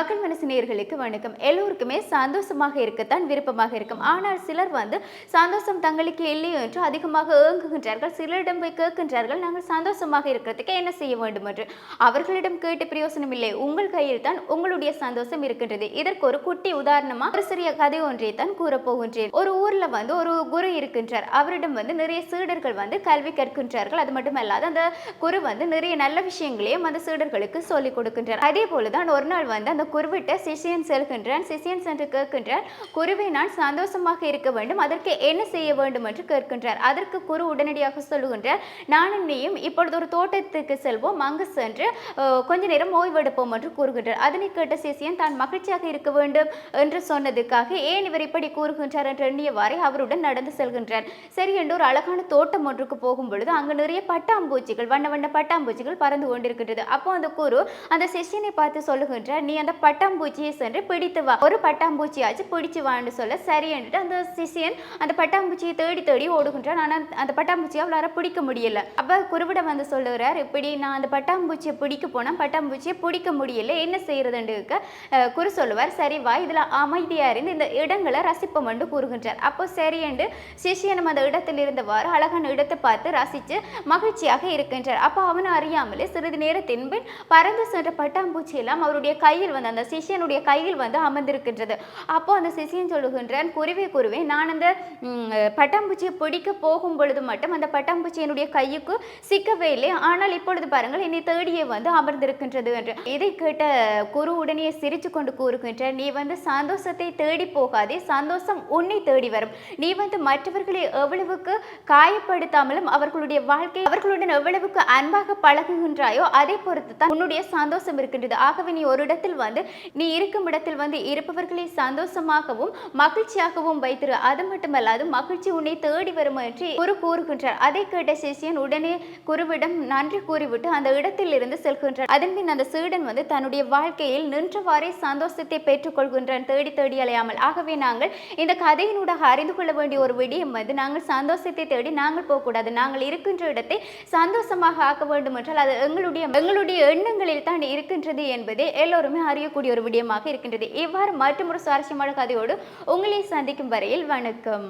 மக்கள் மனசு நேயர்களுக்கு வணக்கம். எல்லோருக்குமே சந்தோஷமாக இருக்கத்தான் விருப்பமாக இருக்கும். ஆனால் சிலர் சந்தோஷம் தங்களுக்கு இல்லையோ என்று அதிகமாக ஏங்குகின்றார்கள். சிலரிடம் போய் கேட்கின்றார்கள், நாங்கள் சந்தோஷமாக இருக்கிறதுக்கு என்ன செய்ய வேண்டும் என்று. அவர்களிடம் கேட்டு பிரயோசனம் இல்லை. உங்கள் கையில் தான் உங்களுடைய சந்தோஷம் இருக்கின்றது. இதற்கு ஒரு குட்டி உதாரணமா ஒரு சிறிய கதை ஒன்றை தான் கூறப்போகின்றேன். ஒரு ஊர்ல ஒரு குரு இருக்கின்றார். அவரிடம் நிறைய சீடர்கள் கல்வி கற்கின்றார்கள். அது மட்டுமல்லாது அந்த குரு நிறைய நல்ல விஷயங்களையும் அந்த சீடர்களுக்கு சொல்லிக் கொடுக்கின்றார். அதே போலதான் ஒரு நாள் அந்த குருவிட்ட சிஷியன் செல்கின்றான். சிஷியன் சென்று கேட்கின்றார், குருவே, நான் சந்தோஷமாக இருக்க வேண்டும், அதற்கு என்ன செய்ய வேண்டும் என்று கேட்கின்றார். அதற்கு குரு உடனடியாக சொல்லுகின்றார், நானும் நீயும் இப்பொழுது ஒரு தோட்டத்துக்கு செல்வோம், அங்கு சென்று கொஞ்ச நேரம் ஓய்வெடுப்போம் என்று கூறுகின்றார். அதனை கேட்ட சிஷியன் தான் மகிழ்ச்சியாக இருக்க வேண்டும் என்று சொன்னதுக்காக ஏன் இவர் இப்படி கூறுகின்றார் என்று எண்ணியவாறே அவருடன் நடந்து செல்கின்றார். சரி என்று ஒரு அழகான தோட்டம் ஒன்றுக்கு போகும் பொழுது அங்கு நிறைய பட்டாம்பூச்சிகள், வண்ண வண்ண பட்டாம்பூச்சிகள் பறந்து கொண்டிருக்கின்றது. அப்போ அந்த குரு அந்த சிஷியனை பார்த்து சொல்லுகின்றார், நீ அந்த பட்டாம்பூச்சியை சென்று பிடித்து வா, ஒரு பட்டாம்பூச்சியாச்சு பிடிச்சு வான்னு சொல்ல சரி என்று அந்த சிஷியன் அந்த பட்டாம்பூச்சியை தேடி தேடி ஓடுகின்றான். ஆனால் அந்த பட்டாம்பூச்சியை அவளால பிடிக்க முடியல. அப்ப குருவிடம் சொல்லுகிறார், இப்படி நான் அந்த பட்டாம்பூச்சியை பிடிக்க போனா பட்டாம்பூச்சியை பிடிக்க முடியல, என்ன செய்யறதுன்னு குரு சொல்லுவார், சரி வா, இதுல அமைதியா இருந்து இந்த இடங்களை ரசிப்போம் என்று கூறுகின்றார். அப்போ சரி என்று சிஷியனும் அந்த இடத்தில் இருந்தவாறு அழகான இடத்தை பார்த்து ரசித்து மகிழ்ச்சியாக இருக்கின்றார். அப்போ அவன் அறியாமலே சிறிது நேரத்தின் பின் பறந்து சென்ற பட்டாம்பூச்சி எல்லாம் அவருடைய கையில் அந்த சிஷியனுடைய கையில் அமர்ந்திருக்கின்றது. அப்போ அந்த சிஷியன் சொல்லுகின்றான், குருவே, நான் அந்த பட்டாம்பூச்சியை பிடிக்க போகும் பொழுது மட்டும் அந்த பட்டாம்பூச்சி என்னுடைய கையுக்கு சிக்கவே இல்லை, ஆனால் இப்பொழுது பாருங்கள் என்னை தேடியே அமர்ந்திருக்கின்றது என்று. இதை கேட்ட குரு உடனே சிரித்து கொண்டு கூறுகின்றார், நீ சந்தோஷத்தை தேடி போகாதே, சந்தோஷம் உன்னை தேடி வரும். நீ மற்றவர்களை எவ்வளவுக்கு காயப்படுத்தாமலும் அவர்களுடைய வாழ்க்கை அவர்களுடன் எவ்வளவுக்கு அன்பாக பழகுகின்றாயோ அதை பொறுத்து தான் உன்னுடைய சந்தோஷம் இருக்கின்றது. ஆகவே நீ ஒரு இடத்தில் நீ இருக்கும் இடத்தில் இருப்பவர்களை சந்தோஷமாகவும் மகிழ்ச்சியாகவும் வைத்திரு. அது மட்டுமல்லாது மகிழ்ச்சி உன்னை தேடி வரும் என்று குரு கூறுகின்றார். அதை கேட்ட சிஷியன் உடனே குருவிடம் நன்றி கூறிவிட்டு அந்த இடத்தில் இருந்து செல்கின்றார். அதன் பின் அந்த சீடன் தன்னுடைய வாழ்க்கையில் நின்றவாறே சந்தோஷத்தை பெற்றுக் கொள்கின்றான், தேடி தேடி அலையாமல். ஆகவே நாங்கள் இந்த கதையினூடாக அறிந்து கொள்ள வேண்டிய ஒரு விடயம் நாங்கள் சந்தோஷத்தை தேடி நாங்கள் போகக்கூடாது. நாங்கள் இருக்கின்ற இடத்தை சந்தோஷமாக ஆக்க வேண்டும் என்றால் அது எங்களுடைய எண்ணங்களில் தான் இருக்கின்றது என்பதை எல்லோருமே அறியக்கூடிய ஒரு விடயமாக இருக்கின்றது. இவ்வாறு மற்றும் ஒரு சுவாரஸ்யமான கதையோடு உங்களை சந்திக்கும் வரையில் வணக்கம்.